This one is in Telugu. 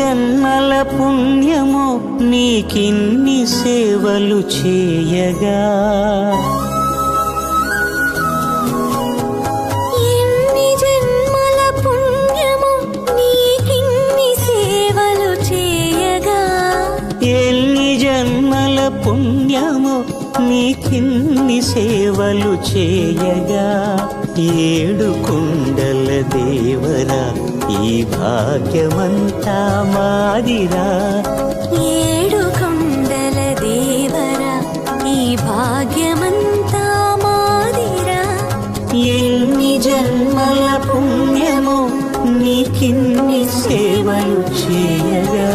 జన్మల పుణ్యమో నీకిన్ని సేవలు చేయగా, ఎన్ని జన్మల పుణ్యమో నీకిన్ని సేవలు చేయగా, ఎన్ని జన్మల పుణ్యమో నీకిన్ని సేవలు చేయగా, ఏడు కుండల దేవరా ఈ భాగ్యమంతా మాదిరా, ఏడు కొండల దేవరా ఈ భాగ్యమంతా మాదిరా, ఎన్ని జన్మల పుణ్యమో నీకిన్ని సేవలు చేయగా.